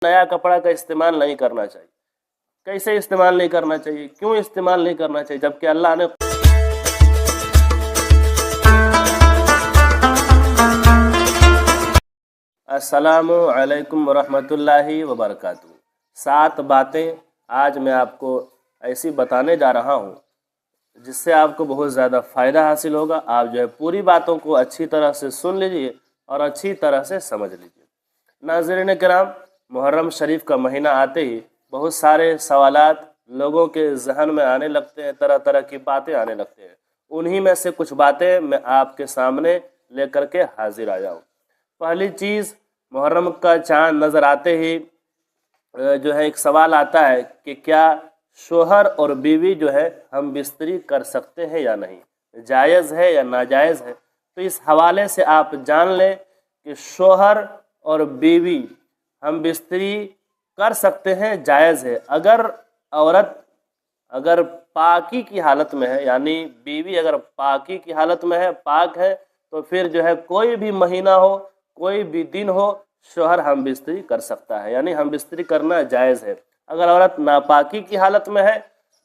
नया कपड़ा का इस्तेमाल नहीं करना चाहिए। कैसे इस्तेमाल नहीं करना चाहिए, क्यों इस्तेमाल नहीं करना चाहिए, जबकि अल्लाह ने अस्सलामु अलैकुम वरहमतुल्लाहि वबरकातुहू। 7 बातें आज मैं आपको ऐसी बताने जा रहा हूँ जिससे आपको बहुत ज़्यादा फ़ायदा हासिल होगा। आप जो है पूरी बातों को अच्छी तरह से सुन लीजिए और अच्छी तरह से समझ लीजिए। नाज़रीन किराम, मुहर्रम शरीफ का महीना आते ही बहुत सारे सवालात लोगों के जहन में आने लगते हैं, तरह तरह की बातें आने लगते हैं। उन्हीं में से कुछ बातें मैं आपके सामने लेकर के हाजिर आया हूँ। पहली चीज़, मुहर्रम का चाँद नज़र आते ही जो है एक सवाल आता है कि क्या शोहर और बीवी जो है हम बिस्तरी कर सकते हैं या नहीं, जायज़ है या नाजायज़ है। तो इस हवाले से आप जान लें कि शोहर और बीवी हम बिस्तरी कर सकते हैं, जायज़ है। अगर औरत अगर पाकी की हालत में है, यानी बीवी अगर पाकी की हालत में है, पाक है, तो फिर जो है कोई भी महीना हो, कोई भी दिन हो, शोहर हम बिस्तरी कर सकता है, यानी हम बिस्तरी करना जायज़ है। अगर औरत नापाकी की हालत में है,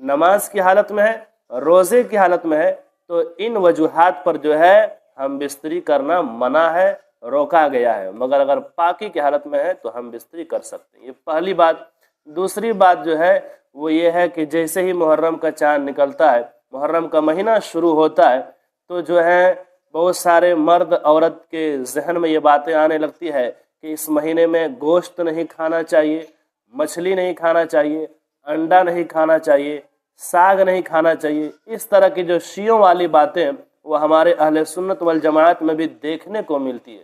नमाज की हालत में है, रोज़े की हालत में है, तो इन वजूहात पर जो है हम बिस्तरी करना मना है, रोका गया है। मगर अगर पाकी की हालत में है तो हम बिस्तरी कर सकते हैं। ये पहली बात। दूसरी बात जो है वो ये है कि जैसे ही मुहर्रम का चाँद निकलता है, मुहर्रम का महीना शुरू होता है, तो जो है बहुत सारे मर्द औरत के जहन में ये बातें आने लगती है कि इस महीने में गोश्त नहीं खाना चाहिए, मछली नहीं खाना चाहिए, अंडा नहीं खाना चाहिए, साग नहीं खाना चाहिए। इस तरह की जो शियों वाली बातें वो हमारे अहले सुन्नत वल जमात में भी देखने को मिलती है।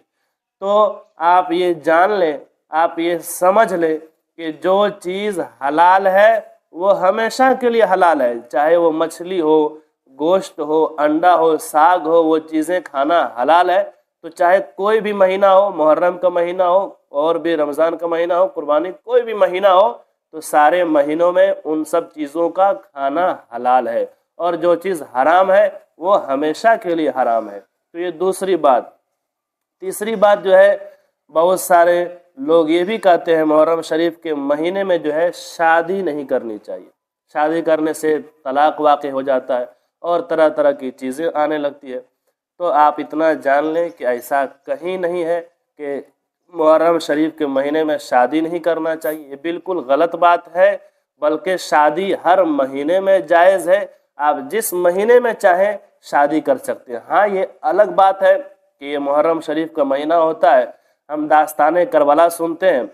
तो आप ये जान लें, आप ये समझ लें कि जो चीज़ हलाल है वो हमेशा के लिए हलाल है। चाहे वो मछली हो, गोश्त हो, अंडा हो, साग हो, वो चीज़ें खाना हलाल है। तो चाहे कोई भी महीना हो, मुहर्रम का महीना हो और भी रमज़ान का महीना हो, कुर्बानी कोई भी महीना हो, तो सारे महीनों में उन सब चीज़ों का खाना हलाल है। और जो चीज़ हराम है वो हमेशा के लिए हराम है। तो ये दूसरी बात। तीसरी बात जो है, बहुत सारे लोग ये भी कहते हैं मुहर्रम शरीफ के महीने में जो है शादी नहीं करनी चाहिए, शादी करने से तलाक वाक़ हो जाता है और तरह तरह की चीज़ें आने लगती है। तो आप इतना जान लें कि ऐसा कहीं नहीं है कि मुहर्रम शरीफ के महीने में शादी नहीं करना चाहिए। ये बिल्कुल गलत बात है, बल्कि शादी हर महीने में जायज़ है। आप जिस महीने में चाहें शादी कर सकते हैं। हाँ, ये अलग बात है कि ये मुहर्रम शरीफ का महीना होता है, हम दास्ताने करबला सुनते हैं,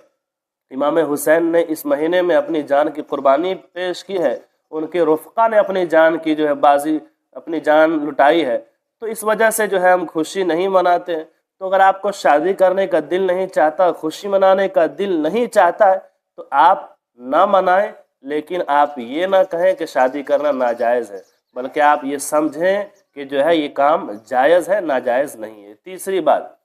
इमाम हुसैन ने इस महीने में अपनी जान की कुर्बानी पेश की है, उनके रुफ़क़ा ने अपनी जान की जो है बाजी, अपनी जान लुटाई है। तो इस वजह से जो है हम खुशी नहीं मनाते हैं। तो अगर आपको शादी करने का दिल नहीं चाहता, खुशी मनाने का दिल नहीं चाहता है, तो आप ना मनाएं, लेकिन आप ये ना कहें कि शादी करना नाजायज़ है, बल्कि आप ये समझें कि जो है ये काम जायज़ है, नाजायज़ नहीं है। तीसरी बात।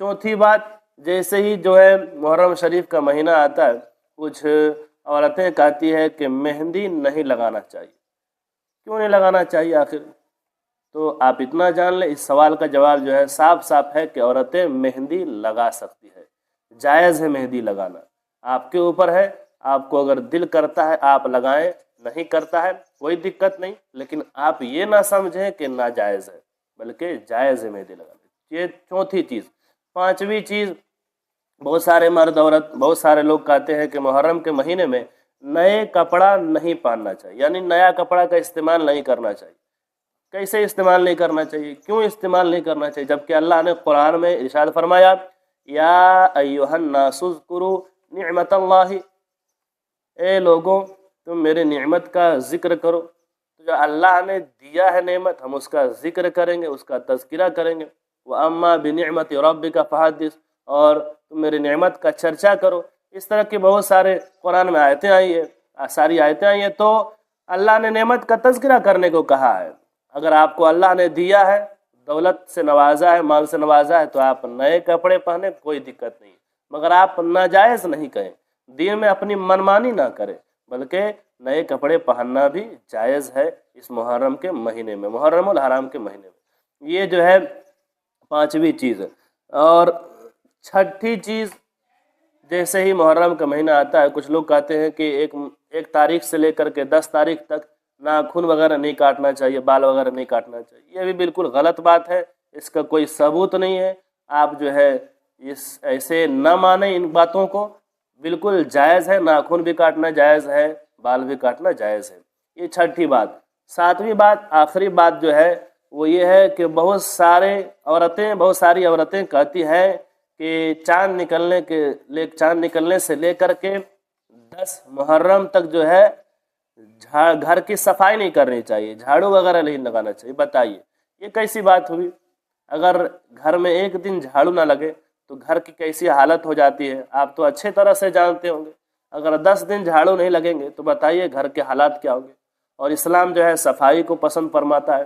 चौथी बात, जैसे ही जो है मुहर्रम शरीफ का महीना आता है, कुछ औरतें कहती है कि मेहंदी नहीं लगाना चाहिए। क्यों नहीं लगाना चाहिए आखिर? तो आप इतना जान लें, इस सवाल का जवाब जो है साफ साफ है कि औरतें मेहंदी लगा सकती है, जायज़ है मेहंदी लगाना। आपके ऊपर है, आपको अगर दिल करता है आप लगाएं, नहीं करता है कोई दिक्कत नहीं, लेकिन आप ये ना समझें कि नाजायज़ है, बल्कि जायज़ है मेहंदी लगाना। ये चौथी चीज़। पांचवी चीज़, बहुत सारे मर्द औरत, बहुत सारे लोग कहते हैं कि मुहर्रम के महीने में नए कपड़ा नहीं पहनना चाहिए, यानी नया कपड़ा का इस्तेमाल नहीं करना चाहिए। कैसे इस्तेमाल नहीं करना चाहिए, क्यों इस्तेमाल नहीं करना चाहिए, जबकि अल्लाह ने कुरान में इरशाद फरमाया, या अय्युहन नासु ज़्कुरू निअमतल्लाहि, ए लोगों तुम मेरे नेमत का ज़िक्र करो। तो जो अल्लाह ने दिया है नेमत, हम उसका ज़िक्र करेंगे, उसका तज़किरा करेंगे। व अम्मा बिनिअमति रब्बिका फहद्दिस, और तुम मेरी नेमत का चर्चा करो। इस तरह के बहुत सारे कुरान में आयतें आई है, सारी आयतें आई हैं। तो अल्लाह ने नेमत का तज़किरा करने को कहा है। अगर आपको अल्लाह ने दिया है, दौलत से नवाजा है, माल से नवाजा है, तो आप नए कपड़े पहने, कोई दिक्कत नहीं, मगर आप नाजायज़ नहीं करें, दीन में अपनी मनमानी ना करें, बल्कि नए कपड़े पहनना भी जायज़ है इस मुहर्रम के महीने में, मुहर्रमुल हराम के महीने में। ये जो है पांचवी चीज़। और छठी चीज़, جیسے ہی محرم کا مہینہ آتا ہے کچھ لوگ کہتے ہیں کہ ایک تاریخ سے لے کر کے 10 تاریخ تک ناخن وغیرہ نہیں کاٹنا چاہیے، بال وغیرہ نہیں کاٹنا چاہیے۔ یہ بھی بالکل غلط بات ہے، اس کا کوئی ثبوت نہیں ہے۔ آپ جو ہے ایسے نہ مانیں ان باتوں کو، بالکل جائز ہے، ناخن بھی کاٹنا جائز ہے، بال بھی کاٹنا جائز ہے۔ یہ چھٹی بات۔ ساتویں بات، آخری بات جو ہے وہ یہ ہے کہ بہت ساری عورتیں کہتی ہیں کہ چاند نکلنے سے لے کر کے 10 محرم تک جو ہے گھر کی صفائی نہیں کرنی چاہیے، جھاڑو وغیرہ نہیں لگانا چاہیے۔ بتائیے یہ کیسی بات ہوئی؟ اگر گھر میں ایک دن جھاڑو نہ لگے تو گھر کی کیسی حالت ہو جاتی ہے، آپ تو اچھے طرح سے جانتے ہوں گے۔ اگر 10 دن جھاڑو نہیں لگیں گے تو بتائیے گھر کے حالات کیا ہوں گے۔ اور اسلام جو ہے صفائی کو پسند فرماتا ہے۔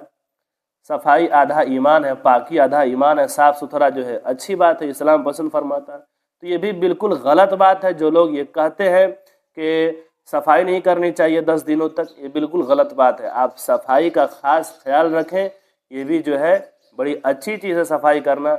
صفائی آدھا ایمان ہے، پاکی آدھا ایمان ہے، صاف ستھرا جو ہے اچھی بات ہے، اسلام پسند فرماتا ہے۔ تو یہ بھی بالکل غلط بات ہے، جو لوگ یہ کہتے ہیں کہ صفائی نہیں کرنی چاہیے 10 دنوں تک، یہ بالکل غلط بات ہے۔ آپ صفائی کا خاص خیال رکھیں، یہ بھی جو ہے بڑی اچھی چیز ہے صفائی کرنا۔